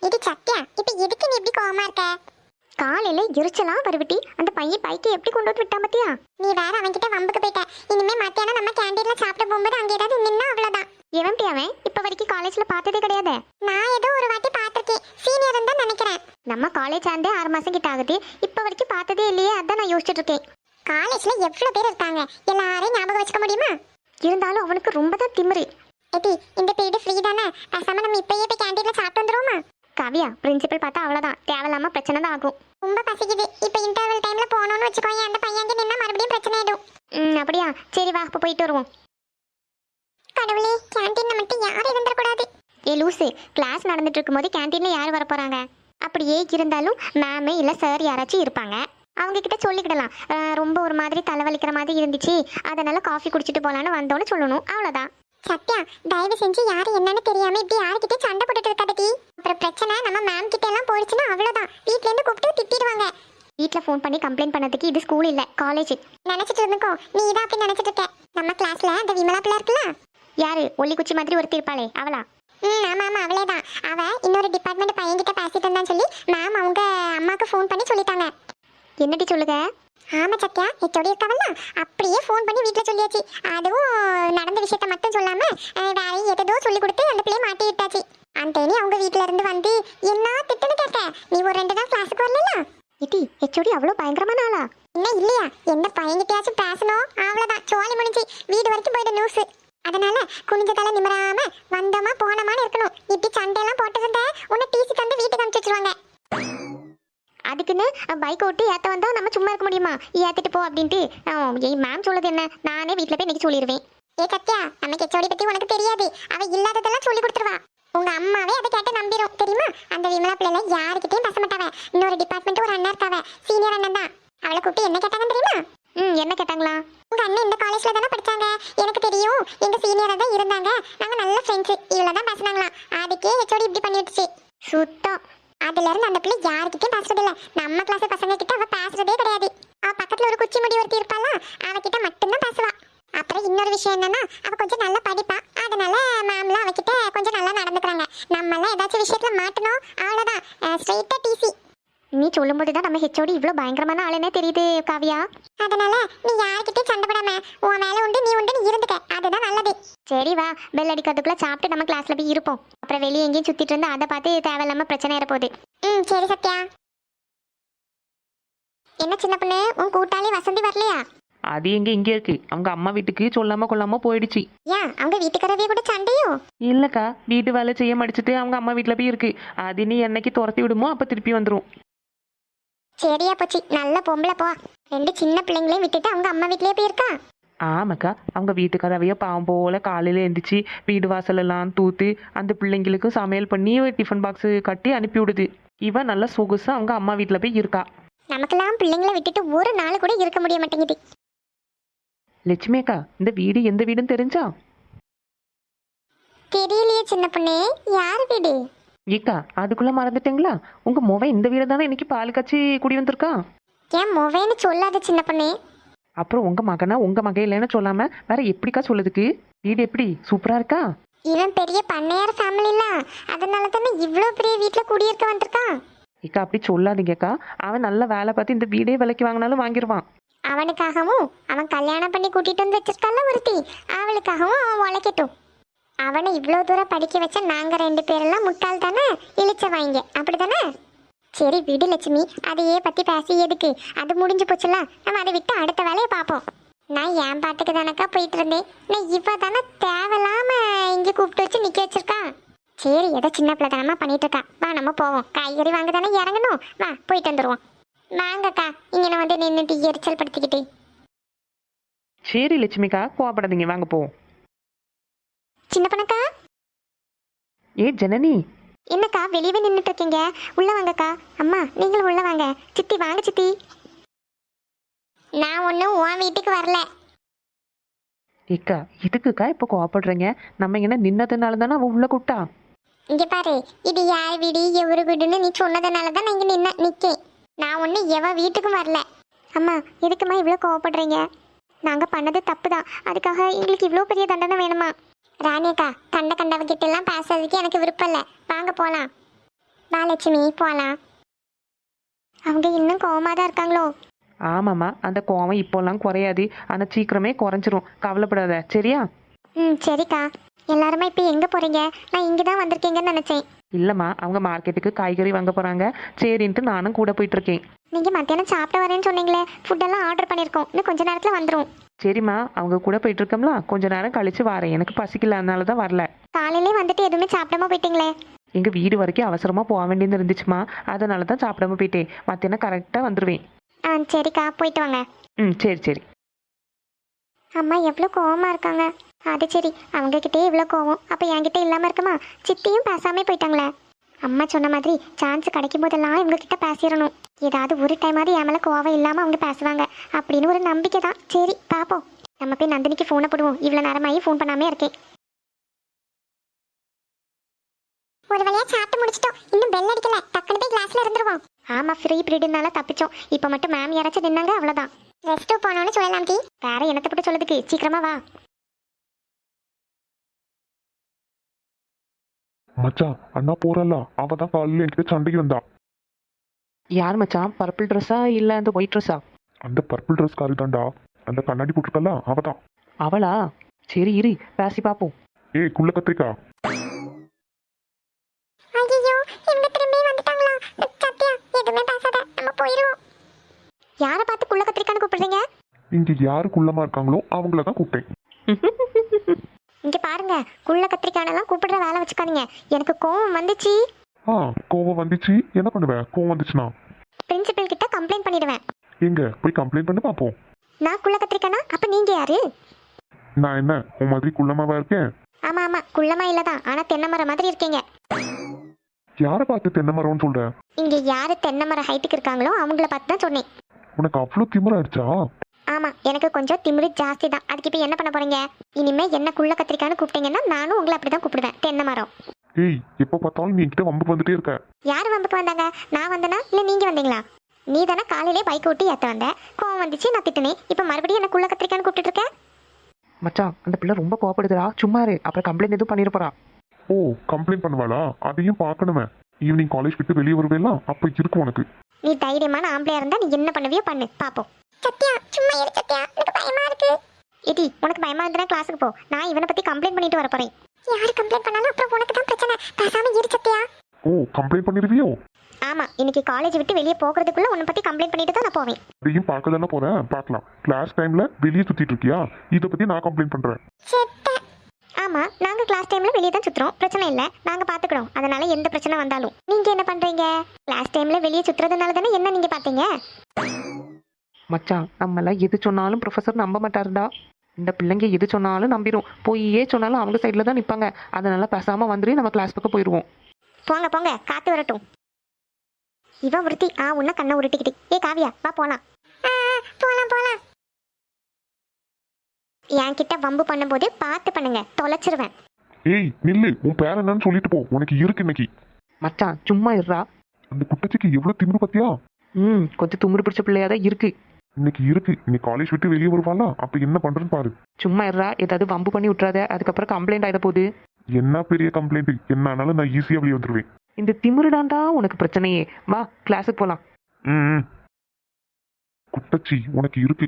இது சத்யா, இப்ப எதுக்கு நீ இப்படி கோவமா இருக்க? காலையில எரிச்சலாம் வருவிட்டி. அந்த பையன் பைக்கை எப்படி கொண்டு வந்து விட்டான் பத்தியா? நீ வேற அவன்கிட்ட வம்புக்கு போயிட்ட. இனிமே மத்தியானம் நம்ம கேண்டீன்ல சாப்பிட போகும்போது அங்க ஏதாவது நின்னா அவ்வளவுதான். எவன்டி அவன்? இப்ப வரைக்கும் காலேஜ்ல பார்த்ததே கிடையாது. நான் ஏதோ ஒரு வாட்டி பாத்திருக்கேன், சீனியர் தான் நினைக்கிறேன். நம்ம காலேஜ் ஆண்டே 6 மாசம் கிட்ட ஆகுது, இப்ப வரைக்கும் பார்த்ததே இல்லையே. அதான் நான் யோசிச்சுட்டு இருக்கேன். காலேஜ்ல எவ்வளவு பேர் இருக்காங்க, எல்லாரையும் ஞாபகம் வச்சுக்க முடியுமா? இருந்தாலும் அவனுக்கு ரொம்ப தான் திமிரு. எடி, இந்த பீரியட் ஃப்ரீ தானே, பேசாம நம்ம இப்பயே போய் கேண்டீன்ல சாப்பிட்டு வந்துருவோமா? காவியா, பிரின்சிபல் பார்த்தா அவ்வளவுதான், தேவையில்லாம பிரச்சனை தான் ஆகும். ரொம்ப பசிக்குது. இப்ப இன்டர்வல் டைம்ல போனோம்னு வச்சுக்கோங்க, அந்த பையன் அங்கே நின்னா மறுபடியும் பிரச்சனை ஆயிடும். அப்படியா? சரி வா, அப்ப போயிட்டு வருவோம். கடவுளே, கேண்டீன்ல மட்டும் யாரும் இருந்துடக்கூடாது. ஏ லூசு, கிளாஸ் நடந்துட்டு இருக்கும்போது கேண்டீன்ல யார் வர போறாங்க? அப்படியே இருந்தாலும் மேம் இல்ல சார் யாராச்சும் இருப்பாங்க, அவங்க கிட்ட சொல்லிக்கிடலாம். ரொம்ப ஒரு மாதிரி தலைவலிக்கிற மாதிரி இருந்துச்சு, அதனால காஃபி குடிச்சிட்டு போலான்னு வந்தோன்னு சொல்லணும், அவ்வளவுதான். சத்யா, தயவு செஞ்சு யாரு என்னன்னு தெரியாம இப்படி யாருக்கிட்ட சண்டை போட்டுட்டு இருக்காதடி. அப்புறம் பிரச்சனை நம்ம மேம் கிட்ட எல்லாம் போயிடுச்சுன்னா அவ்வளவுதான், வீட்ல இருந்து கூப்பிட்டு திட்டிடுவாங்க. வீட்டில் ஃபோன் பண்ணி கம்ப்ளைண்ட் பண்ணதுக்கு இது ஸ்கூல் இல்லை, காலேஜ். நினைச்சிட்டு இருந்துக்கோ, நீ தான் அப்படி நினைச்சிட்டு இருக்க. நம்ம கிளாஸ்ல அந்த விமலா பிள்ளை இருக்குல்ல, யாரு? ஒல்லி குச்சி மாதிரி ஒருத்தி இருப்பாளே, அவளா? ஆமா ஆமா, அவளேதான். அவ இன்னொரு டிபார்ட்மெண்ட் பையன்கிட்ட பேசிட்டு இருந்தான்னு சொல்லி மேம் அவங்க அம்மாக்கு ஃபோன் பண்ணி சொல்லிட்டாங்க. என்னடி சொல்லுங்க? ஆமா சத்யா, ஹெச்ஓடி இருக்கவல்ல, அப்படியே ஃபோன் பண்ணி வீட்டுல சொல்லியாச்சு. அதுவும் நடந்த விஷயத்த மட்டும் சொல்லாம வேற எதோ சொல்லி கொடுத்து அந்த பிள்ளைய மாட்டி விட்டாச்சு. அந்த அவங்க வீட்டுல இருந்து வந்து என்ன திட்டுன்னு கேட்ட, நீ ஒரு 2 நாள் கிளாஸுக்கு வரல. இட்டி, ஹெச்ஓடி அவ்வளோ பயங்கரமான ஆளா? என்ன இல்லையா, எந்த பையன்கிட்டயாச்சும் பேசணும், அவ்வளவுதான், சோழி முடிஞ்சு வீடு வரைக்கும் போயிட நியூஸ். அதனால குனிஞ்ச தலை நிமிராம வந்தோமா போனோமான்னு இருக்கணும். இப்படி சண்டையெல்லாம் போட்டு இருந்த உன்னை டிசி தந்து வீட்டுக்கு அனுப்பிச்சு வச்சிருவாங்க. அதுக்குன்னு பைக் ஓட்டி ஏற்ற வந்தா நம்ம சும்மா இருக்க முடியுமா? ஏற்றிட்டு போ அப்படின்ட்டு மேம் சொல்லுது என்ன, நானே வீட்டில் போய் இன்னைக்கு சொல்லிடுவேன். ஏ சத்யா, நம்ம ஹெச்ஓடி பத்தி உனக்கு தெரியாது, அவ இல்லாததெல்லாம் சொல்லி கொடுத்துருவா. உங்க அம்மாவே அதை கேட்டு நம்பிரும் தெரியுமா? அந்த விமலா பிள்ளைல யாருக்கிட்டையும் பேச மாட்டாவ. இன்னொரு டிபார்ட்மெண்ட் ஒரு அண்ணா இருக்காவ, சீனியர் அண்ணன் தான். அவளை கூப்பிட்டு என்ன கேட்டாங்க தெரியுமா? என்ன கேட்டாங்களா? உங்க அண்ணன் இந்த காலேஜ்ல தானே படிச்சாங்க, எனக்கு தெரியும், எங்க சீனியரா தான் இருந்தாங்க, நாங்க நல்ல ஃப்ரெண்ட்ஸ், இவ்வளவுதான் பேசினாங்களாம். அதுக்கே ஹெச்ஓடி இப்படி பண்ணி விட்டுச்சு. சுத்தம். அதுல இருந்து அந்த பிள்ளை யாருக்கிட்டையும் பேசுறது இல்ல. நம்ம கிளாஸ் பசங்க கிட்ட அவ பேசுறதே கிடையாது. அவ பக்கத்துல ஒரு குச்சி முடி ஒருத்தி இருப்பாளா, அவகிட்ட மட்டும்தான் பேசுவா. அப்புறம் இன்னொரு விஷயம் என்னன்னா, அவ கொஞ்சம் நல்லா படிப்பா, அதனால மேம்லாம் அவகிட்ட கொஞ்சம் நல்லா நடந்துக்கிறாங்க. நம்ம எல்லாம் ஏதாச்சும் விஷயத்துல மாட்டணும், அவ்வளவுதான், ஸ்ட்ரெயிட்டா டிசி. நீ சொல்லும்போது தான் நம்ம ஹெச்ஓடி இவ்வளோ பயங்கரமான ஆளுன்னே தெரியுது காவியா. அதனால நீ யார்கிட்டயும் சண்டை போடாம உன் மேல உண்டு நீ உண்டு இருந்துக்க, அதுதான் நல்லது. சரி வா, பெல் அடிக்கிறதுக்குள்ள சாப்பிட்டு நம்ம கிளாஸ்ல போய் இருப்போம். அப்புறம் வெளியே எங்கேயும் சுத்திட்டு இருந்தா அதை பார்த்து தேவையில்லாம பிரச்சனை ஏறப்போகுது. சரி சத்யா. என்ன சின்ன பொண்ணு, உன் கூட்டாளி வசந்தி வரலையா? அது எங்க இங்கே இருக்கு, அவங்க அம்மா வீட்டுக்கு சொல்லாம கொள்ளாம போயிடுச்சு. ஏன் அவங்க வீட்டுக்காரவே கூட சண்டையோ? இல்லக்கா, வீட்டு வேலை செய்ய மடிச்சுட்டு அவங்க அம்மா வீட்டுல போய் இருக்கு. அது நீ என்னைக்கு துரத்தி விடுமோ அப்ப திருப்பி வந்துரும். சரியா போச்சு, நல்ல பொம்பளை போ. 2 சின்ன பிள்ளைங்களையும் விட்டுட்டு அவங்க அம்மா வீட்லயே போயிருக்கா. ஆமாக்கா, அவங்க வீட்டுக்காரவைய பாவம் போல காலையில எழுந்திரிச்சு வீடு வாசல் எல்லாம் தூத்து அந்த பிள்ளைங்களுக்கு சமையல் பண்ணி டிஃபன் பாக்ஸ் கட்டி அனுப்பி விடுது. இவன் நல்ல சொகுசா அவங்க அம்மா வீட்டுல போய் இருக்கா. நமக்கெல்லாம் பிள்ளைங்களை விட்டுட்டு ஒரு நாள் கூட இருக்க முடிய மாட்டேங்குது. லட்சுமி அக்கா, இந்த வீடு எந்த வீடுன்னு தெரிஞ்சா? தெரியலையே சின்ன பொண்ணு, யார் வீடு? ஏக்கா, அதுக்குள்ள மறந்துட்டீங்களா? உங்க முவன் இந்த வீடு தானே இன்னைக்கு பால் காய்ச்சி குடி வந்திருக்கா. ஏன் மொவேன்னு சொல்லாத சின்ன பொண்ணு. அப்புறம் உங்க மகனா உங்க மகன் இல்லைன்னு சொல்லாம வேற எப்படிக்கா சொல்லுதுக்கு? வீடு எப்படி சூப்பரா இருக்கா? இவன் பெரிய பண்ணையார் ஃபேமிலில, அதனால தானே இவ்வளோ பெரிய வீட்டுல குடியிருக்க வந்திருக்கான். ஏக்கா அப்படி சொல்லாதீங்கக்கா, அவன் நல்ல வேலை பார்த்து இந்த வீடே விலைக்கு வாங்கினாலும் வாங்கிடுவான். அவனுக்காகவும் அவன் கல்யாணம் பண்ணி கூட்டிட்டு வந்து வச்சிருக்கால ஒருத்தி, அவளுக்காகவும் அவன் உழைக்கட்டும். அவனை இவ்வளோ தூரம் படிக்க வச்ச நாங்க 2 பேரெல்லாம் முட்டாள் தானே, இழிச்ச வாங்க, அப்படித்தானே? சரி விடு லட்சுமி, அதையே பத்தி பேசி எதுக்கு, அது முடிஞ்சு போச்சுல, நம்ம அதை விட்டு அடுத்த வேலையை பார்ப்போம். நான் என் பாட்டுக்கு தானக்கா போயிட்டு இருந்தேன், நான் இவ தானே தேவையில்லாம இங்கே கூப்பிட்டு வச்சு நிக்க வச்சிருக்கா. சரி, ஏதோ சின்ன பிள்ளைத்தனமா பண்ணிட்டு இருக்கா, வா நம்ம போவோம். காய்கறி வாங்க தானே இறங்கணும், வா போயிட்டு வந்துருவோம். வாங்கக்கா, இங்கே வந்து நின்றுட்டு எரிச்சல் படுத்திக்கிட்டு. சரி லட்சுமிக்கா, கோவப்படாதீங்க, வாங்க போவோம். சின்ன பண்ணக்கா. ஏ ஜனனி, என்னக்கா வெளியவே நின்றுட்டு இருக்கீங்க, உள்ள வாங்கக்கா. அம்மா நீங்களும் உள்ள வாங்க. சித்தி வாங்க சித்தி. நான் ஒன்றும் உன் வீட்டுக்கு வரல. ஏக்கா இதுக்குக்கா இப்போ கோவப்படுறீங்க? நம்ம என்ன நின்னதுனால தானே அவன் உள்ள கூட்டா. இங்க பாரு, இது யார் வீடு எவரு வீடுன்னு நீ சொன்னதுனால தான் நான் இங்கே நிற்கேன். நான் ஒன்றும் எவன் வீட்டுக்கும் வரல. அம்மா எதுக்குமா இவ்வளோ கோவப்படுறீங்க? நாங்கள் பண்ணது தப்பு தான், அதுக்காக எங்களுக்கு இவ்வளோ பெரிய தண்டனை வேணுமா? ராணியக்கா, கண்டவகிட்ட எல்லாம் பேசுறதுக்கு எனக்கு விருப்பம் இல்லை, வாங்க போகலாம். வா லட்சுமி போலாம். அவங்க இன்னும் கோவமா தான் இருக்காங்களோ? ஆமாம்மா, அந்த கோவம் இப்போல்லாம் குறையாது, ஆனால் சீக்கிரமே குறைஞ்சிரும். கவலைப்படாத, சரியா? ம் சரிக்கா. எல்லாருமே இப்போ எங்கே போகிறீங்க? நான் இங்கே தான் வந்திருக்கீங்கன்னு நினச்சேன். இல்லைம்மா, அவங்க மார்க்கெட்டுக்கு காய்கறி வாங்க போகிறாங்க. சரின்ட்டு நானும் கூட போயிட்டுருக்கேன். நீங்கள் மத்தியானம் சாப்பிட வரேன்னு சொன்னீங்களே, ஃபுட்டெல்லாம் ஆர்டர் பண்ணியிருக்கோம், இன்னும் கொஞ்ச நேரத்தில் வந்துடும். சரிம்மா, அவங்க கூட போயிட்டுருக்கோம்ல, கொஞ்ச நேரம் கழிச்சு வரேன். எனக்கு பசிக்கல, அதனால தான் வரல. காலையிலே வந்துட்டு எதுவுமே சாப்பிடாம போயிட்டீங்களே. எங்கள் வீடு வரைக்கும் அவசரமாக போக வேண்டியது இருந்துச்சுமா, அதனால தான் சாப்பிடாம போயிட்டேன். மத்தியானம் கரெக்டாக வந்துடுவேன். ஆ சரிக்கா, போயிட்டு வாங்க. ம், சரி சரி. அம்மா எவ்வளோ கோவமா இருக்காங்க. அது சரி, அவங்கக்கிட்டே இவ்வளோ கோவம், அப்போ என்கிட்ட இல்லாமல் இருக்குமா? சித்தியும் பேசாமே போயிட்டாங்களே. அம்மா சொன்ன மாதிரி சான்ஸ் கிடைக்கும் போதெல்லாம் இவங்ககிட்ட பேசிடணும். ஏதாவது ஒரு டைமாவது என் மேலே கோவம் இல்லாமல் அவங்க பேசுவாங்க அப்படின்னு ஒரு நம்பிக்கை தான். சரி பார்ப்போம். நம்ம போய் நந்தினிக்கு ஃபோனை போடுவோம். இவ்வளோ நேரமாகி ஃபோன் பண்ணாமே இருக்கேன். ஒரு வழியா சாப்பிட்டு முடிச்சிட்டோம். இன்னும் பெல் அடிக்கல. டக்குனு போய் கிளாஸ்ல இருந்துருவோம். ஆமாம், ஃப்ரீ பீரியட்னால தப்பிச்சோம். இப்போ மட்டும் மேம் யாராச்சும் நின்னாங்க, அவ்வளோதான். ரெஸ்ட் போனோம்னு சொல்லலாம் டி. வேற என்னத்தை போட்டு சொல்லதுக்கு, சீக்கிரமா வா. மச்சான், அண்ணா போறல, அவ தான் காலையில என்கிட்ட சண்டைக்கு வந்தா. யார் மச்சான்? பர்பிள் ட்ரெஸ்ஸா இல்லை அந்த ஒயிட் ட்ரெஸ்ஸா? அந்த பர்பிள் ட்ரெஸ் காரி தான்டா, அந்த கண்ணாடி போட்டிருக்கல அவ தான். அவளா? சரி இரு, பேசி பார்ப்போம். ஏய் குள்ள கத்திரிக்கா, ஐயோ, இவங்க திரும்பி வந்துட்டாங்களா? சத்யா, எதுவுமே பேசாத, நம்ம போயிடுவோம். யாரை பார்த்து குள்ள கத்திரிக்கான்னு கூப்பிடுறீங்க? இங்க யாரு குள்ளமா இருக்காங்களோ அவங்கள தான் கூப்பிட்டேன். இங்கே பாருங்க, குள்ள கத்திரிக்கானெல்லாம் கூப்பிடுற வேலை வச்சுக்காதீங்க. எனக்கு கோவம் வந்துச்சு. கோவம் வந்துச்சு, என்ன பண்ணுவேன்? கோவம் வந்துச்சுன்னா பிரின்சிபல் கிட்ட கம்ப்ளைண்ட் பண்ணிடுவேன். எங்க போய் கம்ப்ளைண்ட் பண்ணி பார்ப்போம். நான் குள்ள கத்திரிக்கானா? அப்போ நீங்க யாரு? நான் என்ன உன் மாதிரி குள்ளமாவா இருக்கேன்? ஆமா ஆமா, குள்ளமா இல்லதான், ஆனா தென்னை மரம் மாதிரி இருக்கீங்க. யாரை பார்த்து தென்னை மரம்னு சொல்ற? இங்க யாரு தென்னை மரம் ஹைட்டுக்கு இருக்காங்களோ அவங்கள பார்த்து தான் சொன்னேன். உனக்கு அவ்வளோ திமிராயிடுச்சா? ஆமா, எனக்கு கொஞ்சம் திமிரு ஜாஸ்தி தான். அதுக்கு இப்போ என்ன பண்ண போறீங்க? இனிமே என்ன குள்ள கத்திரிக்கான்னு கூப்பிட்டீங்கன்னா நானும் உங்களை அப்படிதான் கூப்பிடுவேன், தென்னை மரம். ஏய், எப்போ பார்த்தாலும் நீ என்கிட்ட வம்புக்கு வந்துட்டே இருக்க. யார் வம்புக்கு வந்தாங்க? நான் வந்தனா இல்ல நீங்க வந்தீங்களா? நீ தானே காலையிலே பைக் ஓட்டி ஏத்த வந்த. கோவம் வந்துச்சு, நான் திட்டினேன். இப்போ மறுபடியும் என்ன குள்ள கத்திரிக்கான்னு கூப்பிட்டு இருக்க? மச்சான், அந்த பிள்ளை ரொம்ப கோவப்படுதுடா. சும்மா இரு, அப்புறம் கம்ப்ளைண்ட் எதுவும் பண்ணிட போறா. ஓ, கம்ப்ளைண்ட் பண்ணுவாளா? அதையும் பார்க்கணுமே. ஈவினிங் காலேஜ் விட்டு வெளியே வருவேலாம், அப்போ இருக்கும் உனக்கு. நீ தைரியமான ஆம்பளையா இருந்தா நீ என்ன பண்ணுவியோ பண்ணு, பாப்போம். சத்யா, சும்மா இரு சத்யா, எனக்கு பயமா இருக்கு. ஏடி, உனக்கு பயமா இருந்தா கிளாஸுக்கு போ. நான் இவனை பத்தி கம்ப்ளைண்ட் பண்ணிட்டு வர போறேன். யாரு கம்ப்ளைண்ட் பண்ணாலும் அப்புறம் உனக்கு தான் பிரச்சனை. பேசாம இரு சத்யா. ஓ, கம்ப்ளைண்ட் பண்ணிருவியோ? ஆமா, இன்னைக்கு காலேஜ் விட்டு வெளியே போகிறதுக்குள்ள உன்னை பத்தி கம்ப்ளைண்ட் பண்ணிட்டு தான் நான் போவேன். அதையும் பார்க்க தானே போறேன், பார்க்கலாம். கிளாஸ் டைம்ல வெளியே சுத்திட்டு இருக்கியா? இதை பத்தி நான் கம்ப்ளைண்ட் பண்றேன். செத்த. ஆமா, நாங்க கிளாஸ் டைம்ல வெளியே தான் சுத்துறோம், பிரச்சனை இல்ல, நாங்க பாத்துக்கிறோம். அதனால எந்த பிரச்சனை வந்தாலும் நீங்க என்ன பண்றீங்க? கிளாஸ் டைம்ல வெளியே சுத்துறதுனால தானே என்ன நீங்க பாத்தீங்க. மச்சான், நம்மளாம் எது சொன்னாலும் ப்ரொஃபஸர் நம்ப மாட்டாருடா. இந்த பிள்ளைங்க எது சொன்னாலும் நம்பிடும். போயே சொன்னாலும் அவங்க சைடில் தான் நிற்பாங்க. அதனால பேசாமல் வந்துட்டு நம்ம கிளாஸ் பக்கம் போயிடுவோம். போங்க போங்க, காத்து வரட்டும். இவன் உருத்தி உன்ன கண்ணை உருட்டிக்கிட்டு. ஏ காவியா, வா போலாம். போலாம் போலாம். என்கிட்ட வம்பு பண்ணும்போது பார்த்து பண்ணுங்க, தொலைச்சிருவேன். ஏய் நில்லு, உன் பேர் என்னன்னு சொல்லிட்டு போ, உனக்கு இருக்கு இன்னைக்கு. மச்சான் சும்மா இருறா. அந்த குட்டச்சிக்கு எவ்வளவு திமிரு பத்தியா? கொஞ்சம் துமுறு பிடிச்ச பிள்ளையா தான் இருக்கு. இன்னைக்கு இருக்கு. இன்னைக்கு காலேஜ் விட்டு வெளியே வருவாளா, அப்ப என்ன பண்றேன்னு பாரு. சும்மா இருறா, ஏதாவது வம்பு பண்ணி விட்டுறாத, அதுக்கப்புறம் கம்ப்ளைண்ட் ஆயிட போகுது. என்ன பெரிய கம்ப்ளைண்ட்? என்ன ஆனாலும் நான் ஈஸியா வெளியே வந்துருவேன். இந்த திமிருடாண்டா உனக்கு பிரச்சனையே. வா கிளாஸுக்கு போகலாம். ம் குட்டச்சி, உனக்கு இருக்கு.